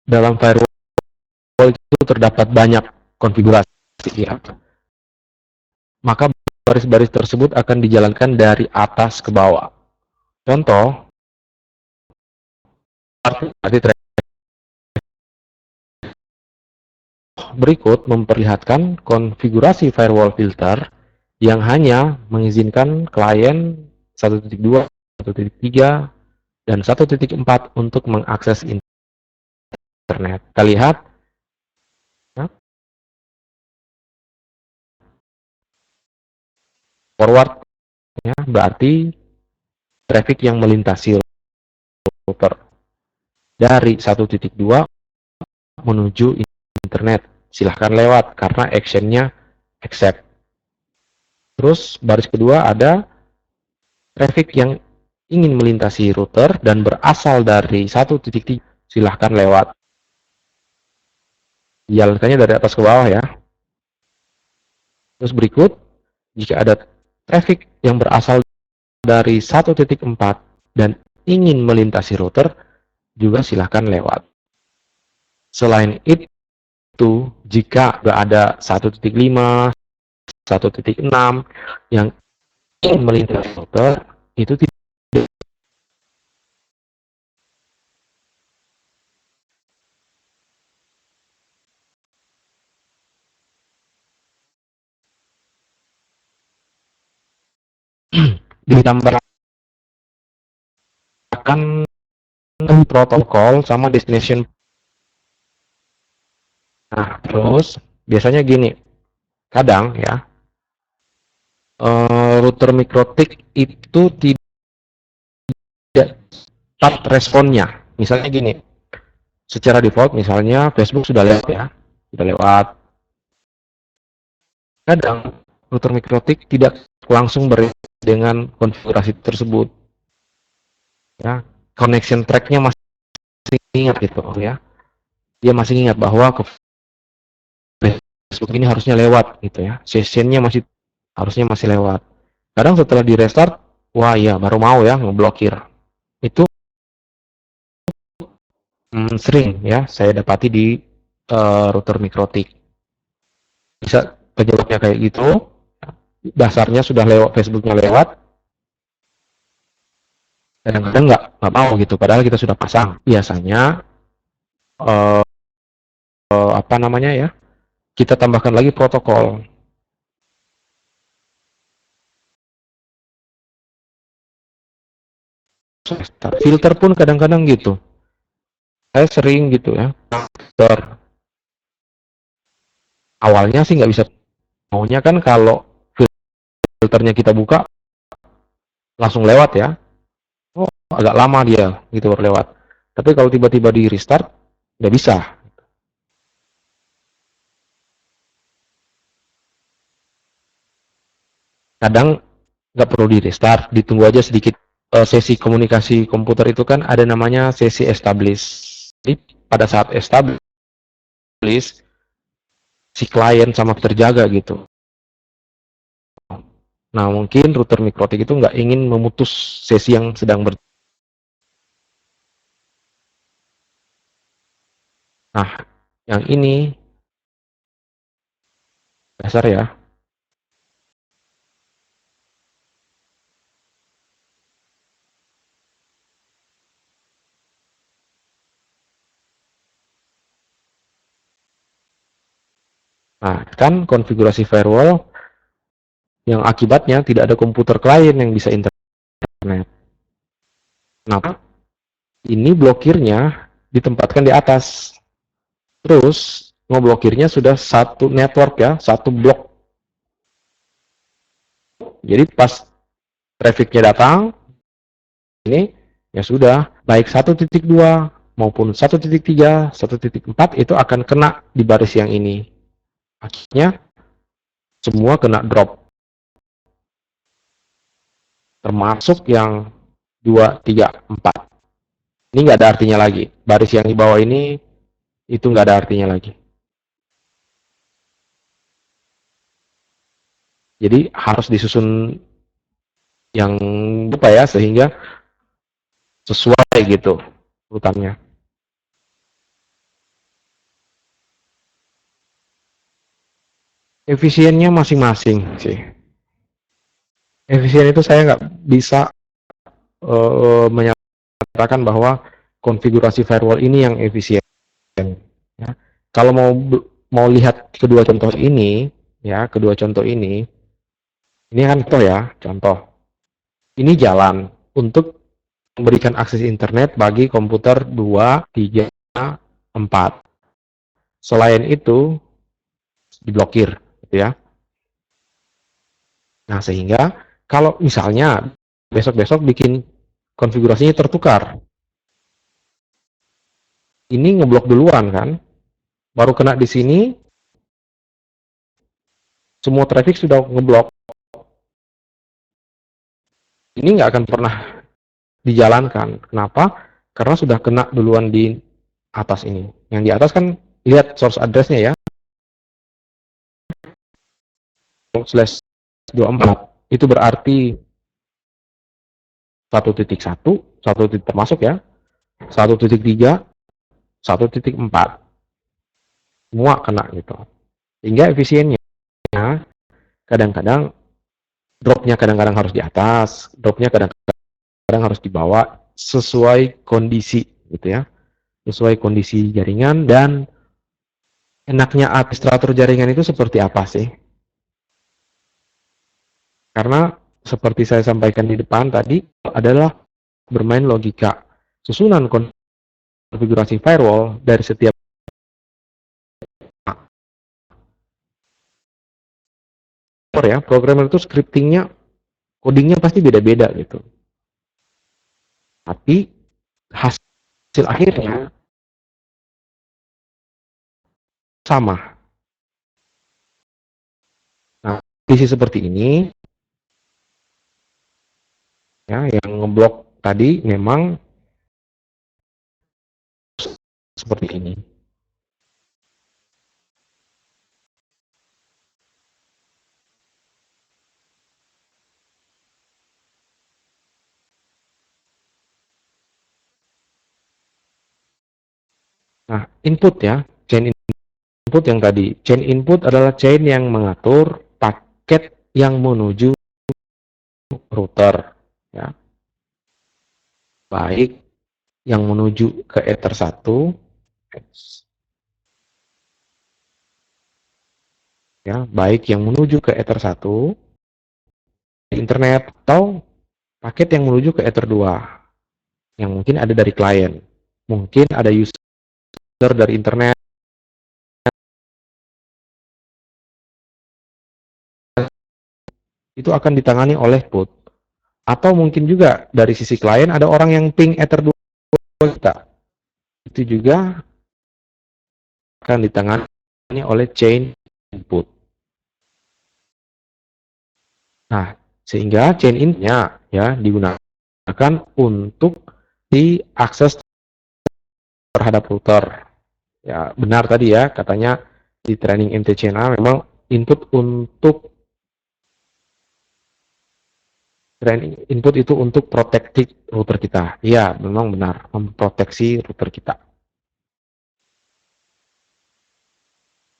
dalam firewall itu terdapat banyak konfigurasi ya. Maka baris-baris tersebut akan dijalankan dari atas ke bawah. Contoh, berikut memperlihatkan konfigurasi firewall filter yang hanya mengizinkan klien 1.2, 1.3, dan 1.4 untuk mengakses internet. Kita lihat ya, forward ya, berarti traffic yang melintasi router dari 1.2 menuju internet. Silahkan lewat karena actionnya accept. Terus baris kedua ada traffic yang ingin melintasi router dan berasal dari 1.3, silahkan lewat. Jalankannya dari atas ke bawah ya. Terus berikut, jika ada traffic yang berasal dari 1.4 dan ingin melintasi router, juga silahkan lewat. Selain itu, jika ada 1.5, 1.6 yang ingin melintasi router, itu tidak ditambahkan protokol sama destination. Nah, terus biasanya gini, kadang ya router mikrotik itu tidak cepat responnya. Misalnya gini, secara default misalnya Facebook sudah lewat ya, sudah lewat. Kadang router mikrotik tidak langsung berinteraksi dengan konfigurasi tersebut. Ya, connection track-nya masih ingat gitu ya. Dia masih ingat bahwa ke Facebook ini harusnya lewat gitu ya. Sessionnya harusnya masih lewat. Kadang setelah di restart, wah iya baru mau ya ngeblokir. Itu sering ya saya dapati di router mikrotik. Bisa penyebabnya kayak gitu, dasarnya sudah lewat, Facebooknya lewat, kadang-kadang nggak mau gitu, padahal kita sudah pasang. Biasanya eh, apa namanya ya, kita tambahkan lagi protokol. Filter pun kadang-kadang gitu. Saya sering gitu ya, filter. Awalnya sih nggak bisa, maunya kan kalau filternya kita buka langsung lewat ya. Oh, agak lama dia gitu baru lewat. Tapi kalau tiba-tiba di restart nggak bisa. Kadang nggak perlu di restart, ditunggu aja sedikit. Sesi komunikasi komputer itu kan ada namanya sesi establish. Jadi pada saat establish, si klien sama terjaga gitu. Nah mungkin router mikrotik itu nggak ingin memutus sesi yang sedang Nah yang ini dasar ya. Nah kan konfigurasi firewall yang akibatnya tidak ada komputer klien yang bisa internet. Kenapa? Ini blokirnya ditempatkan di atas. Terus ngeblokirnya sudah satu network ya, satu blok. Jadi pas trafficnya datang, ini ya sudah, baik 1.2 maupun 1.3, 1.4 itu akan kena di baris yang ini. Akhirnya semua kena drop. Termasuk yang 2, 3, 4. Ini nggak ada artinya lagi. Baris yang di bawah ini itu nggak ada artinya lagi. Jadi harus disusun yang apa ya sehingga sesuai gitu urutannya. Efisiennya masing-masing sih. Efisien itu saya nggak bisa menyatakan bahwa konfigurasi firewall ini yang efisien. Ya. Kalau mau lihat kedua contoh ini, ya kedua contoh ini kan contoh ya, contoh. Ini jalan untuk memberikan akses internet bagi komputer 2, 3, 4. Selain itu diblokir, gitu ya. Nah, sehingga kalau misalnya besok-besok bikin konfigurasinya tertukar, ini ngeblok duluan kan, baru kena di sini, semua traffic sudah ngeblok. Ini nggak akan pernah dijalankan. Kenapa? Karena sudah kena duluan di atas ini. Yang di atas kan lihat source address-nya ya, slash 24. Itu berarti 1.1, 1 titik termasuk ya, 1.3, 1.4. Semua kena gitu. Sehingga efisiennya kadang-kadang dropnya kadang-kadang harus di atas, dropnya kadang-kadang harus di bawah sesuai kondisi gitu ya, sesuai kondisi jaringan. Dan enaknya administrator jaringan itu seperti apa sih? Karena seperti saya sampaikan di depan tadi adalah bermain logika susunan konfigurasi firewall dari setiap ya, programmer itu scriptingnya, codingnya pasti beda-beda gitu. Tapi hasil akhirnya sama. Nah, kondisi seperti ini ya, yang ngeblok tadi memang seperti ini. Nah, input ya, chain input yang tadi. Chain input adalah chain yang mengatur paket yang menuju router ya. Baik yang menuju ke Ether 1 ya, baik yang menuju ke Ether 1 internet, atau paket yang menuju ke Ether 2 yang mungkin ada dari klien. Mungkin ada user dari internet, itu akan ditangani oleh put. Atau mungkin juga dari sisi klien ada orang yang ping Ether 2 kita. Itu juga akan ditangani oleh chain input. Nah, sehingga chain inputnya ya digunakan untuk diakses terhadap router. Ya, benar tadi ya, katanya di training MTCNA memang input untuk input itu untuk protektif router kita. Iya, memang benar, memproteksi router kita.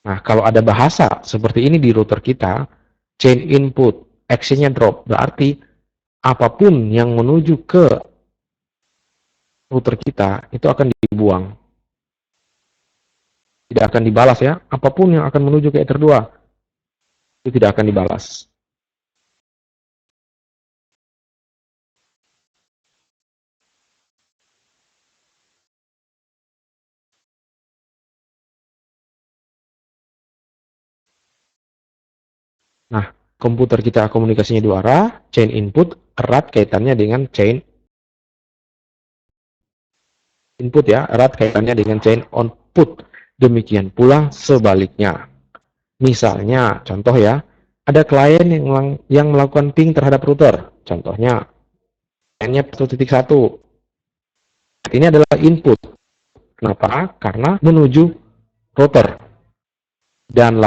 Nah, kalau ada bahasa seperti ini di router kita, chain input, action-nya drop, berarti apapun yang menuju ke router kita, itu akan dibuang. Tidak akan dibalas ya, apapun yang akan menuju ke Ether 2, itu tidak akan dibalas. Nah, komputer kita komunikasinya dua arah, chain input erat kaitannya dengan chain input ya, erat kaitannya dengan chain output. Demikian pula sebaliknya. Misalnya, contoh ya, ada klien yang melakukan ping terhadap router. Contohnya, kliennya 1.1. Ini adalah input. Kenapa? Karena menuju router. Dan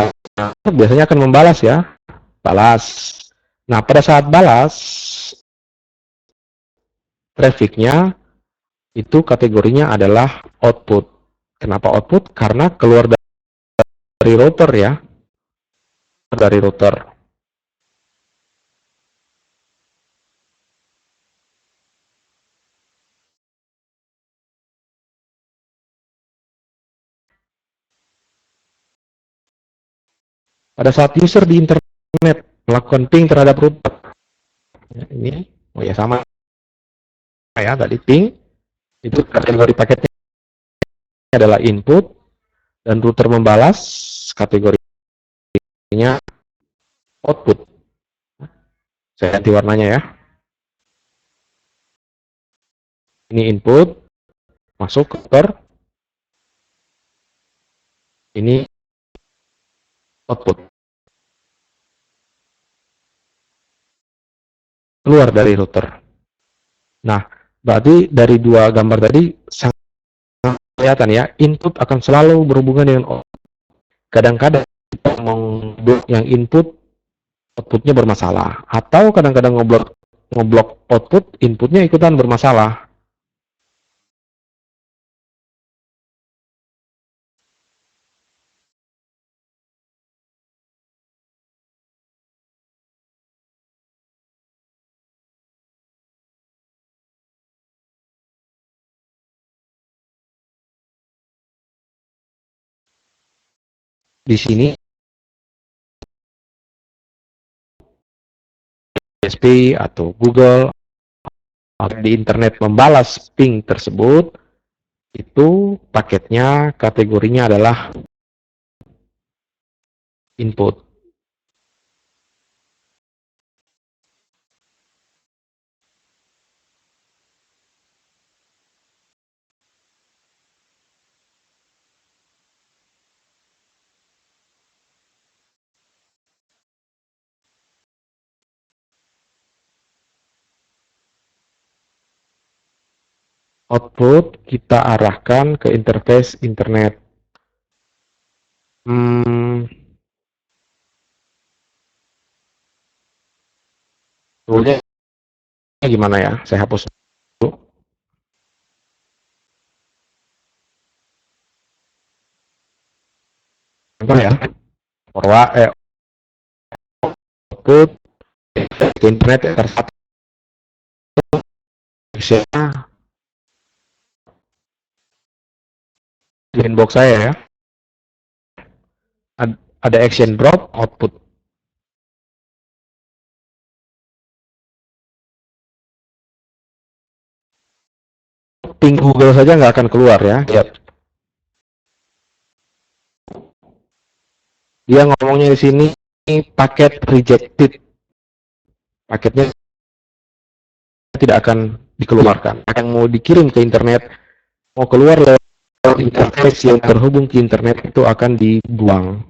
biasanya akan membalas ya, balas. Nah, pada saat balas, trafficnya itu kategorinya adalah output. Kenapa output? Karena keluar dari router ya. dari router. Pada saat user di internet melakukan ping terhadap router, ya, ini, oh ya sama ya tadi ping, itu kategori paketnya adalah input, dan router membalas kategorinya output. Saya ganti warnanya ya. Ini input, masuk ke router, ini output, keluar dari router. Nah, berarti dari dua gambar tadi sangat kelihatan ya, input akan selalu berhubungan dengan output. Kadang-kadang kita membuat yang input, outputnya bermasalah, atau kadang-kadang ngoblok output, inputnya ikutan bermasalah. Di sini DSP atau Google atau di internet membalas ping tersebut, itu paketnya kategorinya adalah input. Output kita arahkan ke interface internet. Hmm, Toolnya gimana ya? Saya hapus dulu. Contoh ya, output ke internet tersatu di inbox saya ya. Ada action drop output. Ping Google saja nggak akan keluar ya. Dia ngomongnya di sini paket rejected. Paketnya tidak akan dikeluarkan. Yang mau dikirim ke internet, mau keluar lewat interface yang terhubung ke internet itu akan dibuang.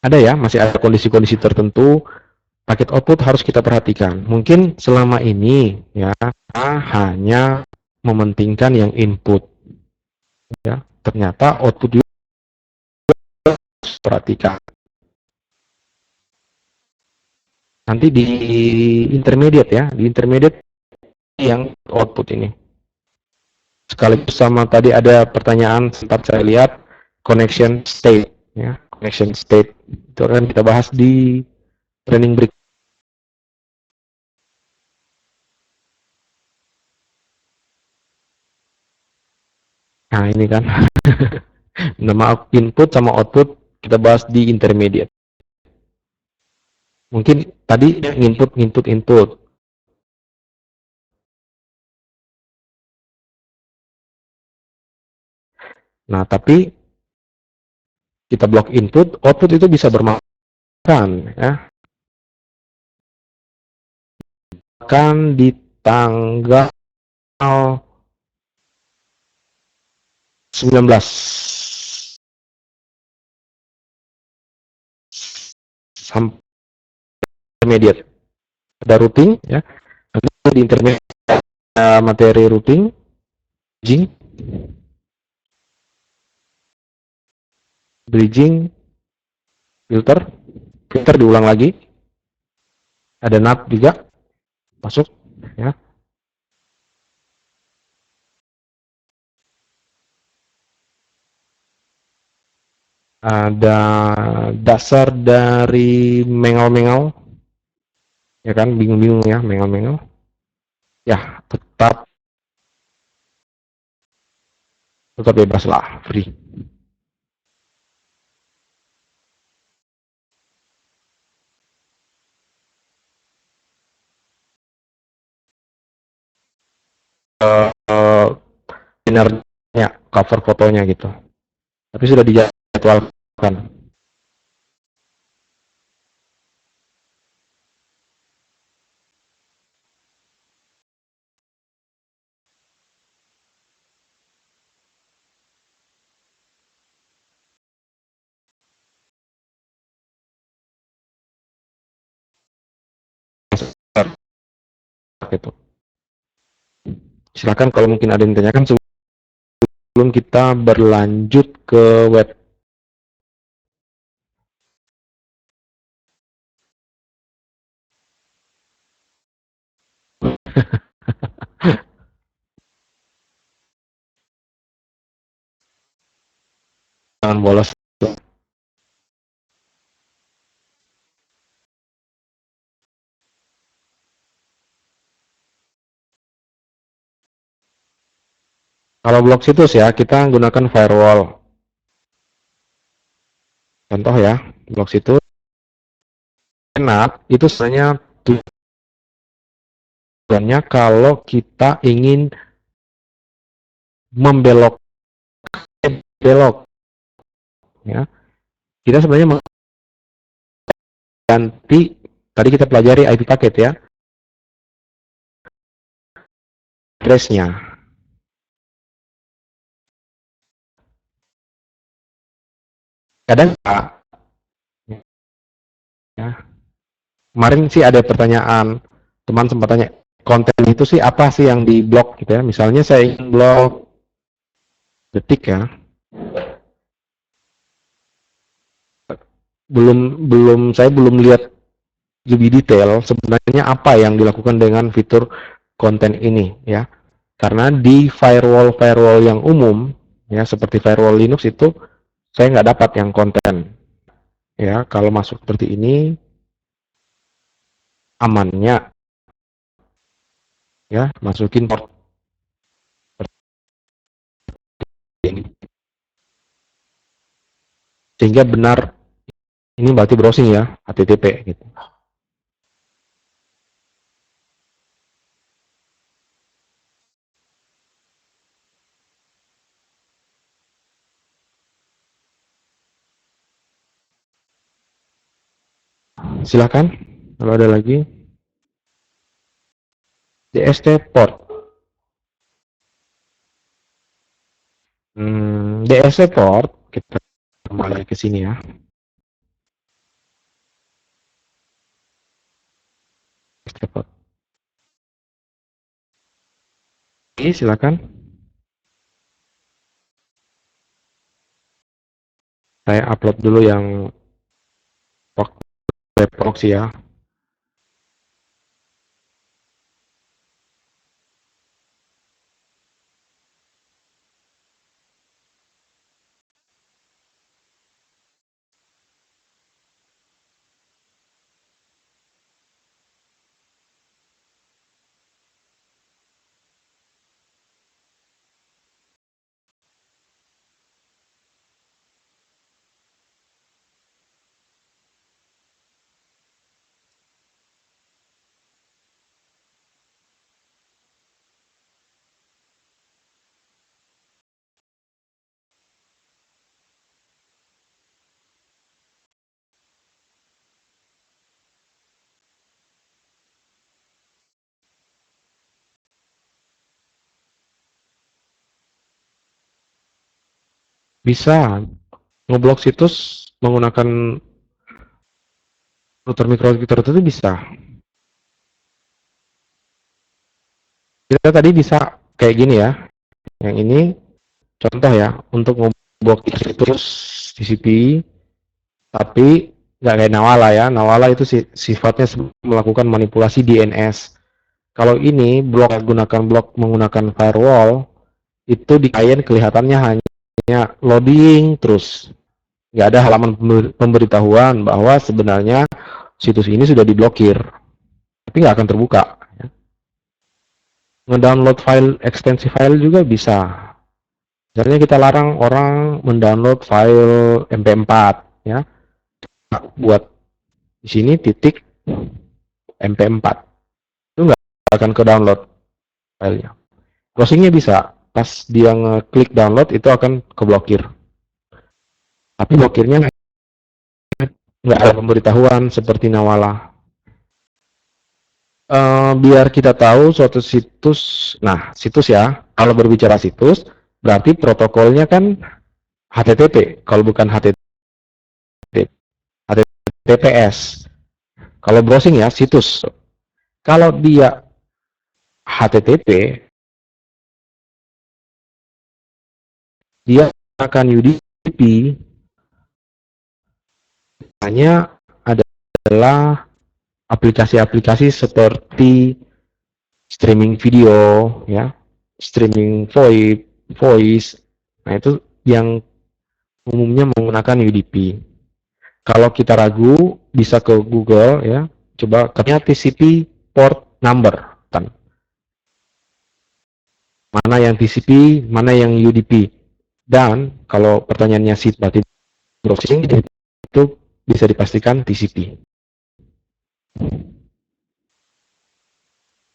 Ada ya, masih ada kondisi-kondisi tertentu paket output harus kita perhatikan. Mungkin selama ini ya hanya mementingkan yang input ya. Ternyata output juga harus perhatikan. Nanti di intermediate ya, di intermediate yang output ini. Sekaligus sama tadi ada pertanyaan sempat saya lihat connection state ya, connection state itu akan kita bahas di training break. Nah ini kan nama input sama output kita bahas di intermediate. Mungkin tadi input. Nah tapi kita blok input, output itu bisa bermakan ya. Kan di tanggal 19 sampai intermediate ada routing ya. Nanti di intermediate ada materi routing, bridging, filter diulang lagi. Ada NAT juga masuk ya. ada dasar dari mengal-mengal, ya kan, bingung-bingung ya, mengal-mengal, ya tetap tetap bebas lah, free. Dinnernya, cover fotonya gitu, tapi sudah dijadwalkan. Gitu. Silakan kalau mungkin ada yang ditanyakan sebelum kita berlanjut ke web. Jangan bolos. Kalau blok situs ya, kita gunakan firewall. Contoh ya, blok situs enak itu sebenarnya tujuannya kalau kita ingin membelok belok ya. Kita sebenarnya mengganti, tadi kita pelajari IP paket ya, address-nya. Kadang ya, kemarin sih ada pertanyaan, teman sempat tanya, konten itu sih apa sih yang di blok gitu ya. Misalnya saya ingin blok detik ya, belum belum saya belum lihat lebih detail sebenarnya apa yang dilakukan dengan fitur konten ini ya. Karena di firewall yang umum ya, seperti firewall Linux itu saya nggak dapat yang konten ya. Kalau masuk seperti ini amannya ya, masukin port ini sehingga benar ini berarti browsing ya, HTTP gitu. Silakan kalau ada lagi. DST port. DST port kita kembali ke sini ya. DST port. Oke, silakan. Saya upload dulu yang web proxy ya. Bisa ngeblok situs menggunakan router mikrorouter itu bisa. Kita tadi bisa kayak gini ya. Yang ini contoh ya, untuk ngeblok situs TCP, tapi nggak kayak Nawala ya. Nawala itu sifatnya melakukan manipulasi DNS. Kalau ini blok menggunakan firewall, itu di klien kelihatannya hanya loading terus nggak ada halaman pemberitahuan bahwa sebenarnya situs ini sudah diblokir, tapi nggak akan terbuka. Ngedownload file ekstensi file juga bisa. Misalnya kita larang orang mendownload file MP4, ya, buat di sini titik MP4, itu nggak akan ke download filenya. Browsingnya bisa, pas dia ngeklik download itu akan keblokir. Tapi blokirnya nggak ada pemberitahuan seperti Nawala. Biar kita tahu suatu situs, nah situs ya, kalau berbicara situs, berarti protokolnya kan HTTP, kalau bukan HTTPS. Kalau browsing ya situs. Kalau dia HTTP, dia akan UDP, hanya adalah aplikasi-aplikasi seperti streaming video, ya, streaming voice. Nah itu yang umumnya menggunakan UDP. Kalau kita ragu, bisa ke Google, ya, coba katanya TCP port number, mana yang TCP, mana yang UDP. Dan kalau pertanyaannya sih berarti browsing, itu bisa dipastikan TCP.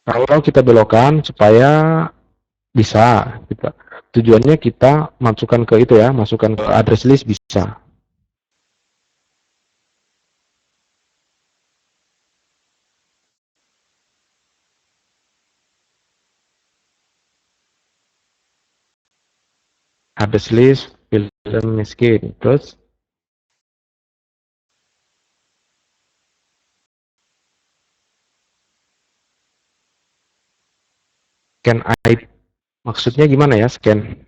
Kalau kita belokkan supaya bisa, tujuannya kita masukkan ke itu ya, masukkan ke address list bisa. Address list, film miskin, terus scan IP. Maksudnya gimana ya scan?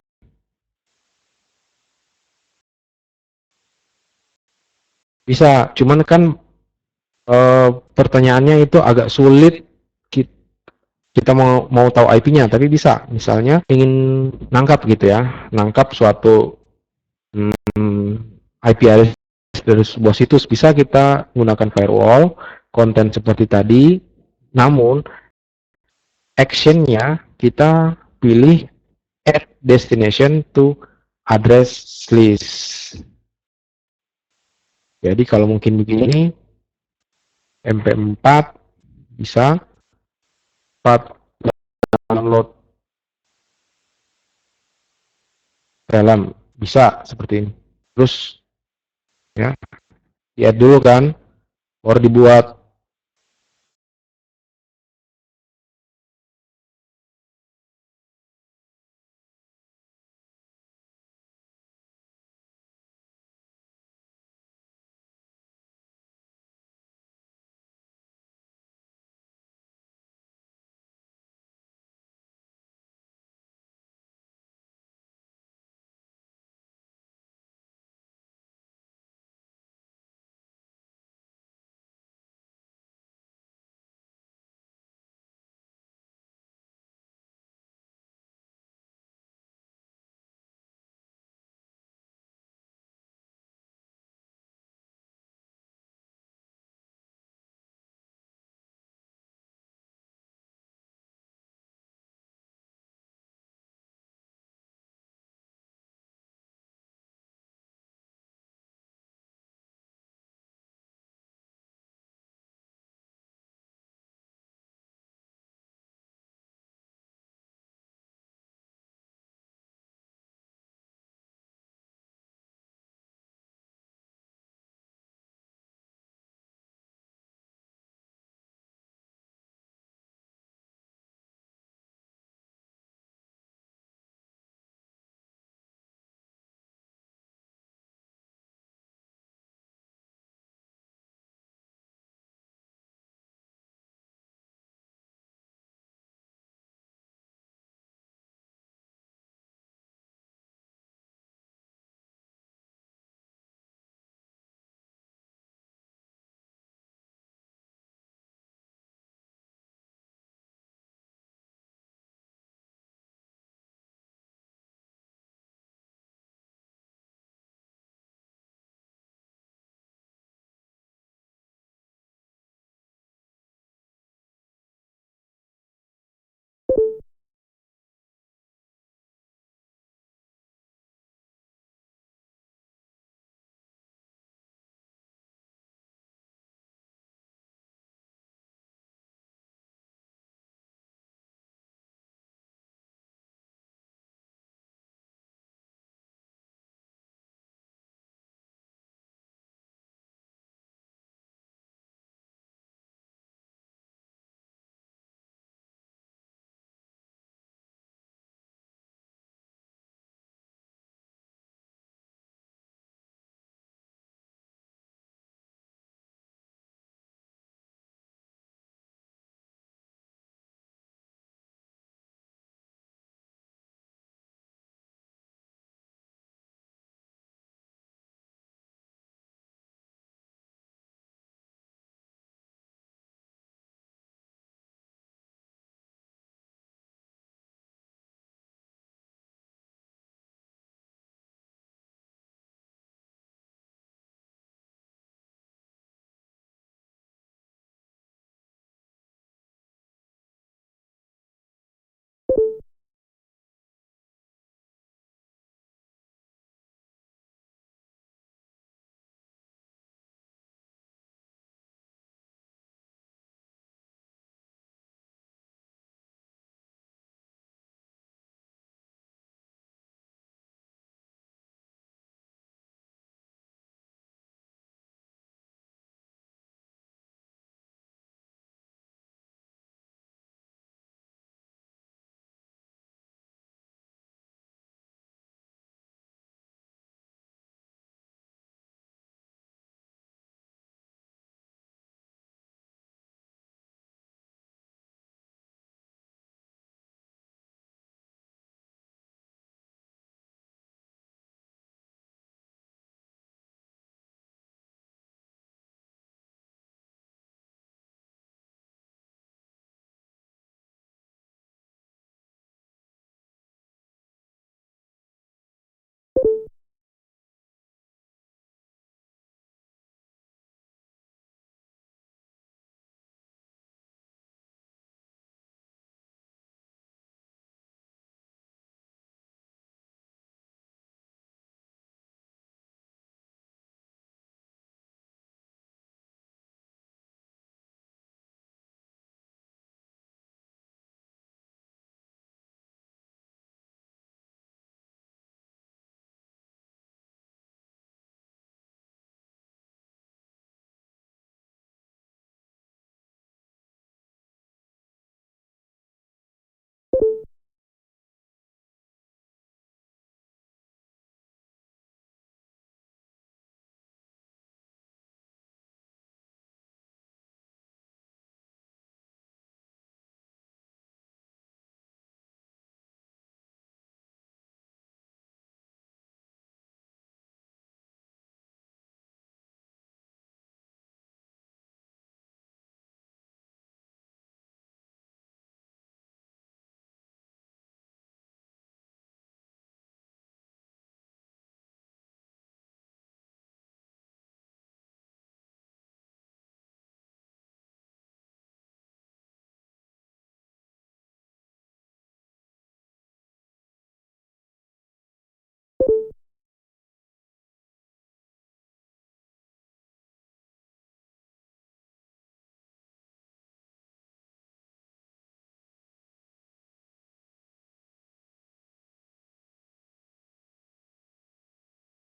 Bisa, cuman kan pertanyaannya itu agak sulit. Kita mau tahu IP-nya, tapi bisa. Misalnya ingin nangkap gitu ya, nangkap suatu IP address dari sebuah situs, bisa kita gunakan firewall, konten seperti tadi, namun action-nya kita pilih add destination to address list. Jadi kalau mungkin begini, MP4 bisa download film, bisa seperti ini. Terus ya, di add dulu kan, baru dibuat